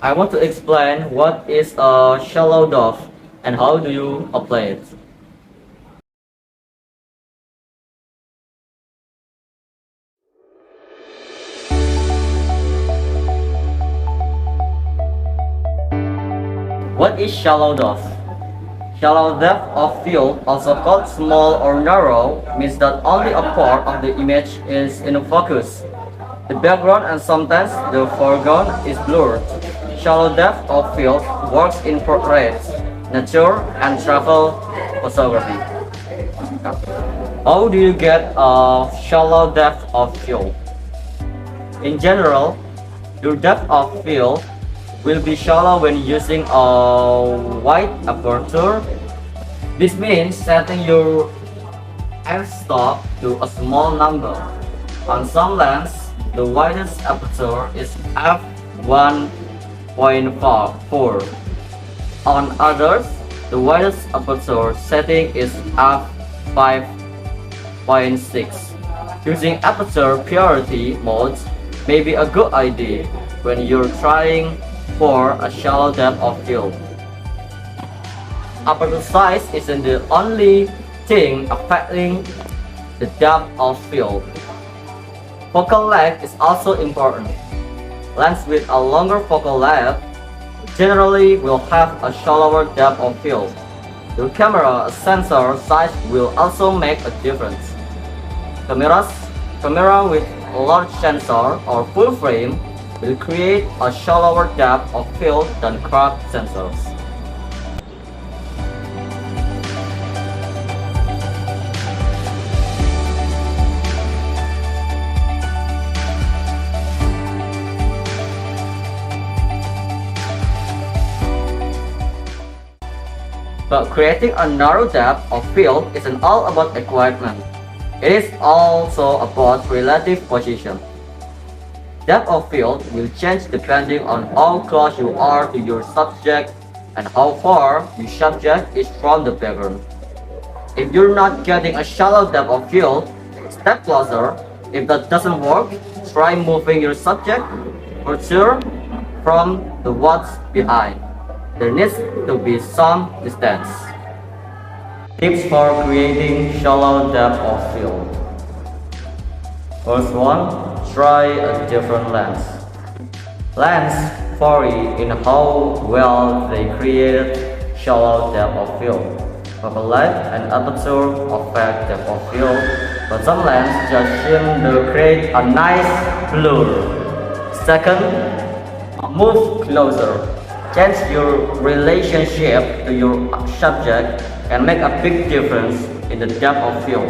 I want to explain what is a shallow depth and how do you apply it. What is shallow depth? Shallow depth of field, also called small or narrow, means that only a part of the image is in focus. The background and sometimes the foreground is blurred. Shallow depth of field works in portraits, nature, and travel photography. How do you get a shallow depth of field? In general, your depth of field will be shallow when using a wide aperture. This means setting your f-stop to a small number. On some lens, the widest aperture is f1.4. On others, the widest aperture setting is f5.6. Using aperture priority modes may be a good idea when you're trying for a shallow depth of field. Aperture size isn't the only thing affecting the depth of field. Focal length is also important. Lens with a longer focal length generally will have a shallower depth of field. Your camera sensor size will also make a difference. Camera with a large sensor or full frame will create a shallower depth of field than crop sensors. But creating a narrow depth of field isn't all about equipment. It is also about relative position. Depth of field will change depending on how close you are to your subject and how far your subject is from the background. If you're not getting a shallow depth of field, step closer. If that doesn't work, try moving your subject further from the what's behind. There needs to be some distance. Tips for creating shallow depth of field. First one, try a different lens. Lens vary in how well they created shallow depth of field. Focal length and aperture affect depth of field, but some lenses just seem to create a nice blur. Second, move closer. Change your relationship to your subject and make a big difference in the depth of field.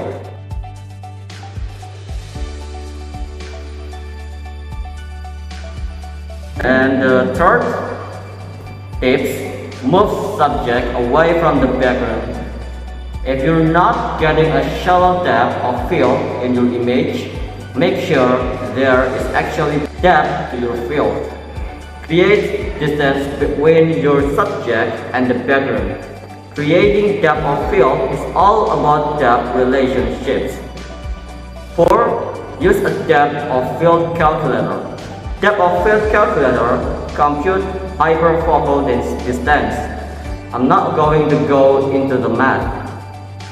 And the third tips, move subject away from the background. If you're not getting a shallow depth of field in your image, make sure there is actually depth to your field. Create distance between your subject and the background. Creating depth of field is all about depth relationships. 4. Use a depth of field calculator. Depth of field calculator compute hyperfocal distance. I'm not going to go into the math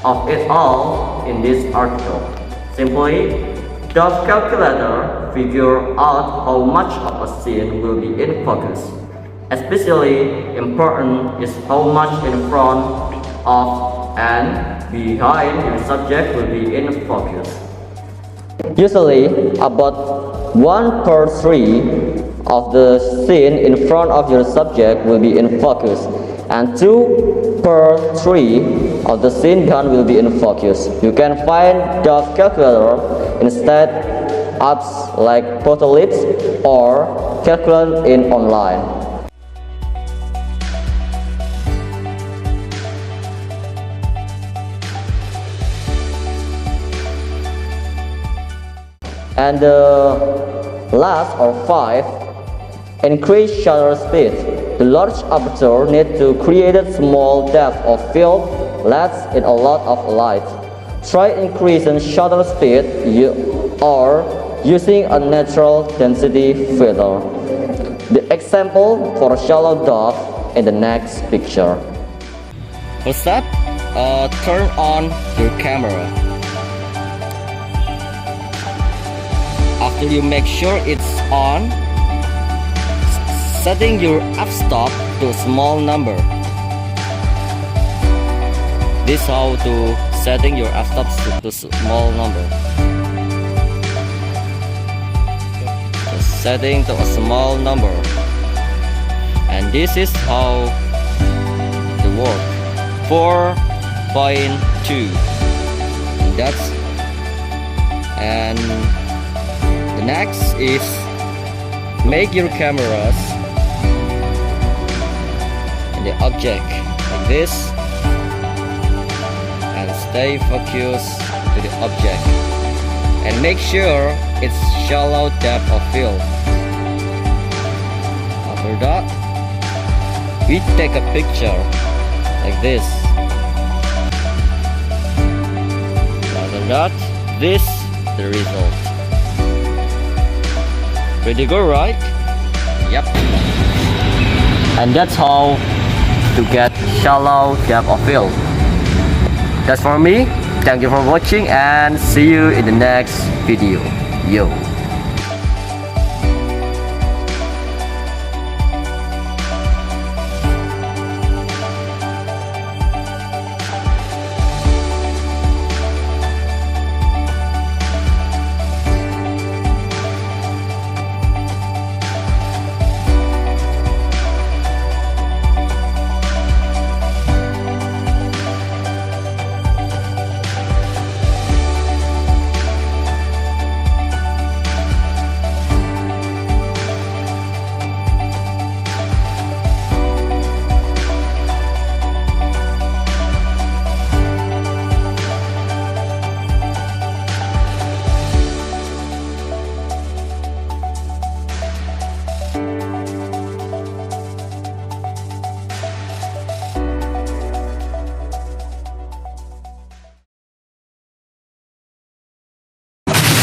of it all in this article. Simply, depth calculator figure out how much of a scene will be in focus. Especially important is how much in front of and behind your subject will be in focus. Usually, about 1/3 of the scene in front of your subject will be in focus, and 2/3 of the scene behind will be in focus. You can find depth calculator instead apps like Photolibs or calculate in online. And the last or 5, increase shutter speed. The large aperture needs to create a small depth of field, lets in a lot of light. Try increasing shutter speed or using a natural density filter. the example for a shallow depth in the next picture. First step, turn on your camera. After you make sure it's on, setting your f-stop to a small number. This is how to setting your f-stop to small number. Just setting to a small number, and this is how the work. 4.2. That's, and the next is make your cameras in the object like this and stay focused to the object and make sure it's shallow depth of field. After that, we take a picture like this. After that, this the result. Pretty good, right? Yep. And that's how to get shallow depth of field. That's for me. Thank you for watching and see you in the next video. Yo.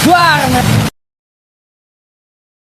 Wah!